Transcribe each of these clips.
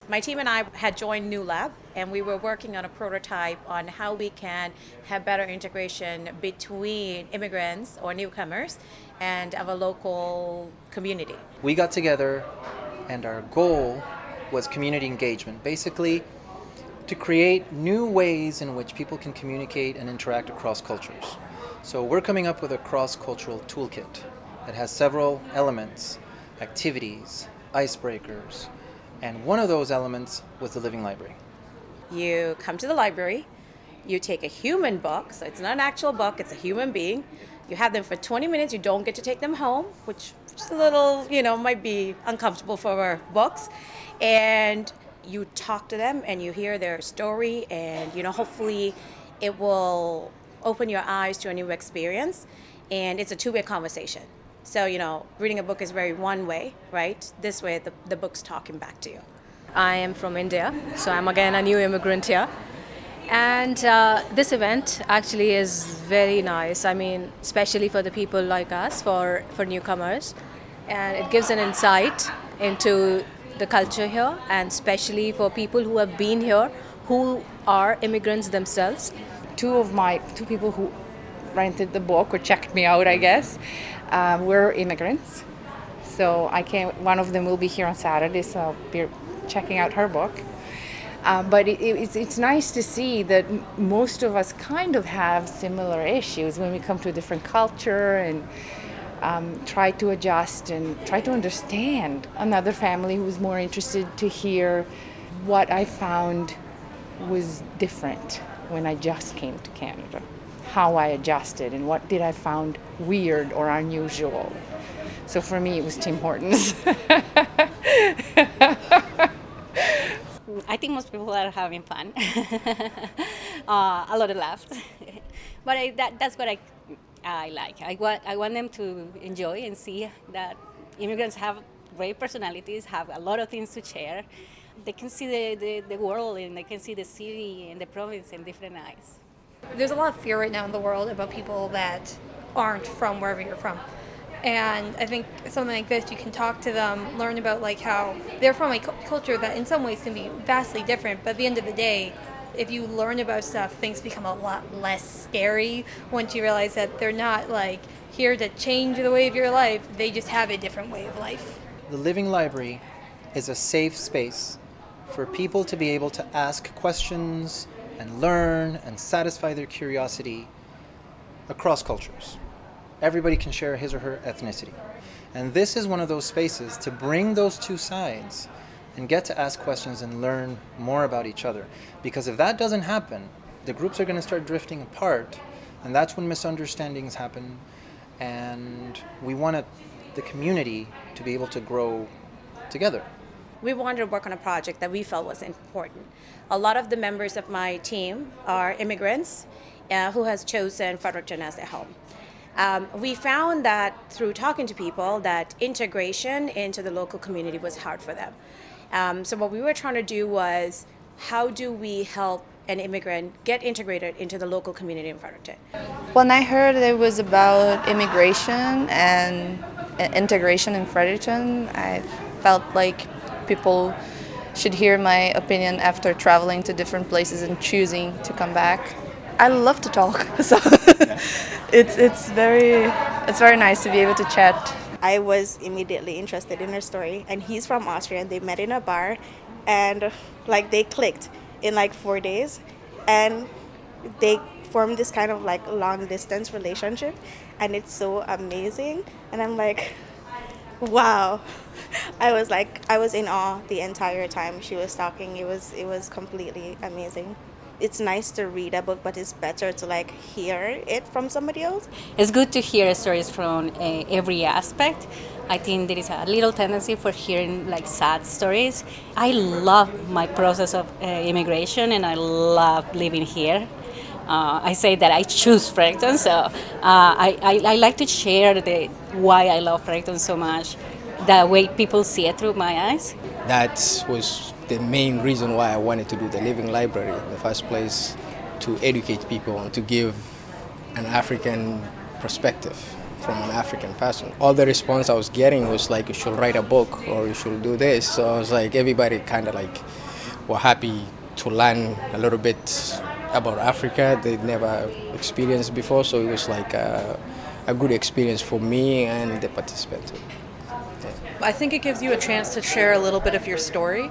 My team and I had joined NouLAB, and we were working on a prototype on how we can have better integration between immigrants or newcomers and of a local community. We got together, and our goal was community engagement, basically to create new ways in which people can communicate and interact across cultures. So we're coming up with a cross-cultural toolkit that has several elements, activities, icebreakers, and one of those elements was the Living Library. You come to the library, you take a human book, so it's not an actual book, it's a human being. You have them for 20 minutes, you don't get to take them home, which is a little, might be uncomfortable for our books. And you talk to them and you hear their story, and hopefully it will open your eyes to a new experience. And it's a two-way conversation. So, reading a book is very one way, right? This way, the book's talking back to you. I am from India, so I'm again a new immigrant here. And this event actually is very nice. I mean, especially for the people like us, for newcomers. And it gives an insight into the culture here, and especially for people who have been here, who are immigrants themselves. Two people who rented the book or checked me out, I guess, were immigrants. So one of them will be here on Saturday, so I'll be checking out her book. But it's nice to see that most of us kind of have similar issues when we come to a different culture and try to adjust and try to understand another family who was more interested to hear what I found was different when I just came to Canada, how I adjusted and what did I found weird or unusual. So for me, it was Tim Hortons. I think most people are having fun. A lot of laughs. But that's what I like. I want them to enjoy and see that immigrants have great personalities, have a lot of things to share. They can see the world, and they can see the city and the province in different eyes. There's a lot of fear right now in the world about people that aren't from wherever you're from. And I think something like this, you can talk to them, learn about how they're from a culture that in some ways can be vastly different. But at the end of the day, if you learn about stuff, things become a lot less scary once you realize that they're not here to change the way of your life. They just have a different way of life. The Living Library is a safe space for people to be able to ask questions and learn and satisfy their curiosity across cultures. Everybody can share his or her ethnicity. And this is one of those spaces to bring those two sides and get to ask questions and learn more about each other. Because if that doesn't happen, the groups are going to start drifting apart, and that's when misunderstandings happen. And we want the community to be able to grow together. We wanted to work on a project that we felt was important. A lot of the members of my team are immigrants who has chosen Fredericton as their home. We found that through talking to people that integration into the local community was hard for them. So what we were trying to do was, how do we help an immigrant get integrated into the local community in Fredericton? When I heard it was about immigration and integration in Fredericton, I felt like people should hear my opinion after traveling to different places and choosing to come back. I love to talk, so it's very nice to be able to chat. I was immediately interested in her story, and he's from Austria, and they met in a bar, and they clicked in 4 days, and they formed this kind of long distance relationship, and it's so amazing. And I'm like, wow. I was in awe the entire time she was talking. It was completely amazing. It's nice to read a book, but it's better to hear it from somebody else. It's good to hear stories from every aspect. I think there is a little tendency for hearing sad stories. I love my process of immigration, and I love living here. I say that I choose Fredericton, so I like to share why I love Fredericton so much, the way people see it through my eyes. That was the main reason why I wanted to do the Living Library in the first place, to educate people and to give an African perspective from an African person. All the response I was getting was like, you should write a book or you should do this. So I was like, everybody kind of like were happy to learn a little bit about Africa they'd never experienced before. So it was like a good experience for me and the participants. I think it gives you a chance to share a little bit of your story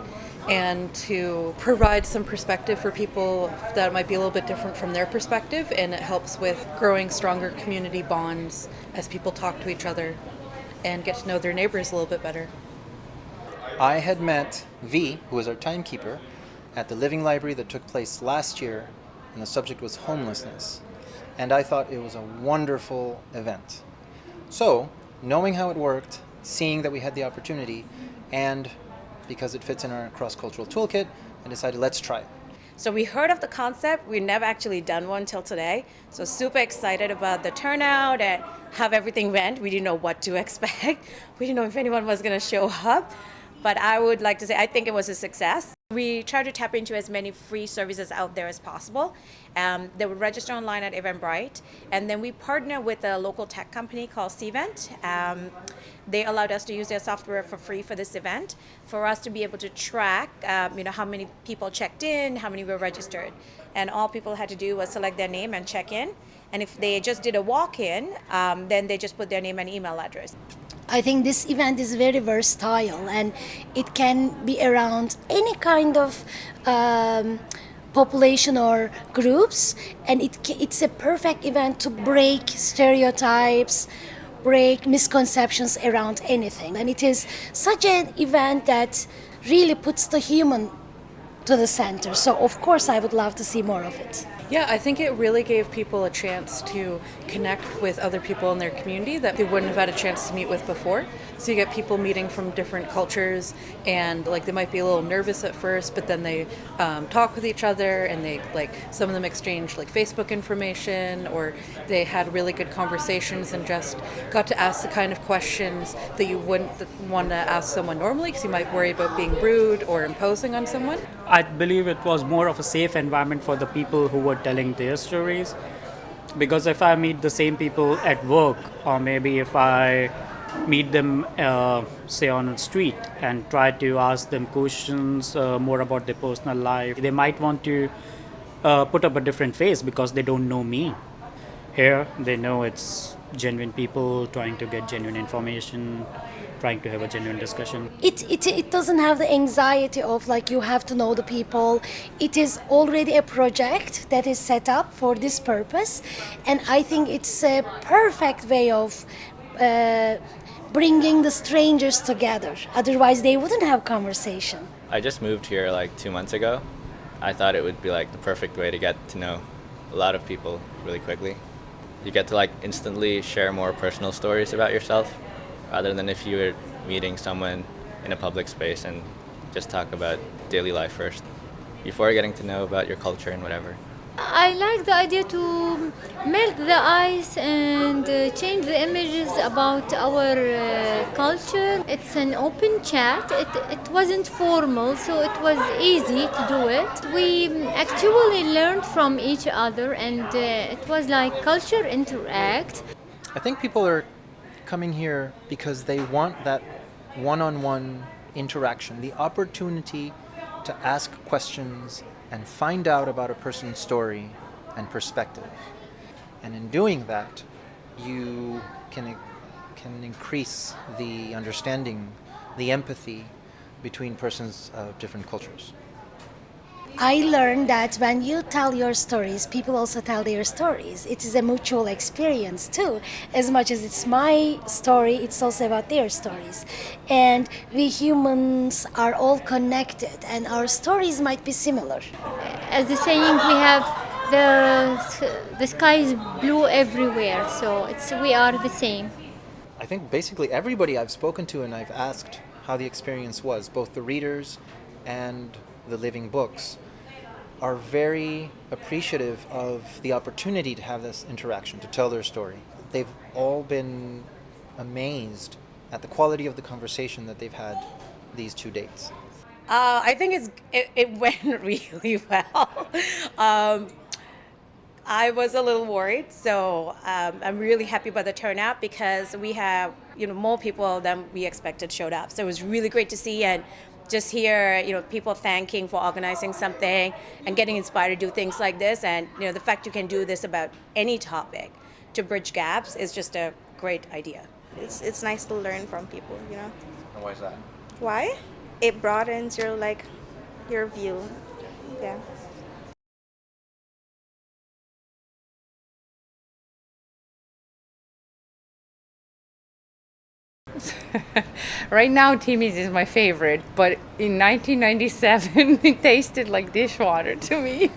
and to provide some perspective for people that might be a little bit different from their perspective, and it helps with growing stronger community bonds as people talk to each other and get to know their neighbors a little bit better. I had met V, who was our timekeeper, at the Living Library that took place last year, and the subject was homelessness. And I thought it was a wonderful event. So, knowing how it worked, seeing that we had the opportunity, and because it fits in our cross-cultural toolkit, I decided let's try it. So we heard of the concept. We've never actually done one till today. So super excited about the turnout and how everything went. We didn't know what to expect. We didn't know if anyone was going to show up. But I would like to say I think it was a success. We try to tap into as many free services out there as possible. They would register online at Eventbrite, and then we partner with a local tech company called Cvent. They allowed us to use their software for free for this event, for us to be able to track, how many people checked in, how many were registered, and all people had to do was select their name and check in. And if they just did a walk-in, then they just put their name and email address. I think this event is very versatile, and it can be around any kind of population or groups, and it's a perfect event to break stereotypes, break misconceptions around anything. And it is such an event that really puts the human to the center. So of course I would love to see more of it. Yeah, I think it really gave people a chance to connect with other people in their community that they wouldn't have had a chance to meet with before. So you get people meeting from different cultures, and like they might be a little nervous at first, but then they talk with each other, and they some of them exchange Facebook information, or they had really good conversations and just got to ask the kind of questions that you wouldn't want to ask someone normally, because you might worry about being rude or imposing on someone. I believe it was more of a safe environment for the people who were telling their stories, because if I meet the same people at work, or maybe if I meet them say on the street and try to ask them questions more about their personal life, they might want to put up a different face because they don't know me. Here they know it's genuine people trying to get genuine information, trying to have a genuine discussion. It doesn't have the anxiety of you have to know the people. It is already a project that is set up for this purpose, and I think it's a perfect way of bringing the strangers together. Otherwise they wouldn't have conversation. I just moved here 2 months ago. I thought it would be the perfect way to get to know a lot of people really quickly. You get to instantly share more personal stories about yourself, rather than if you were meeting someone in a public space and just talk about daily life first, before getting to know about your culture and whatever. I like the idea to melt the ice and change the images about our culture. It's an open chat. It wasn't formal, so it was easy to do it. We actually learned from each other, and it was like culture interact. I think people are coming here because they want that one-on-one interaction, the opportunity to ask questions and find out about a person's story and perspective. And in doing that, you can increase the understanding, the empathy between persons of different cultures. I learned that when you tell your stories, people also tell their stories. It is a mutual experience too. As much as it's my story, it's also about their stories. And we humans are all connected, and our stories might be similar. As the saying, we have the sky is blue everywhere, so we are the same. I think basically everybody I've spoken to and I've asked how the experience was, both the readers and the living books, are very appreciative of the opportunity to have this interaction, to tell their story. They've all been amazed at the quality of the conversation that they've had these 2 dates. I think it went really well. I was a little worried, so I'm really happy about the turnout because we have, more people than we expected showed up. So it was really great to see and just hear, people thanking for organizing something and getting inspired to do things like this. And, the fact you can do this about any topic to bridge gaps is just a great idea. It's nice to learn from people, And why is that? Why? It broadens your view. Yeah. Right now, Timmy's is my favorite, but in 1997, it tasted like dishwater to me.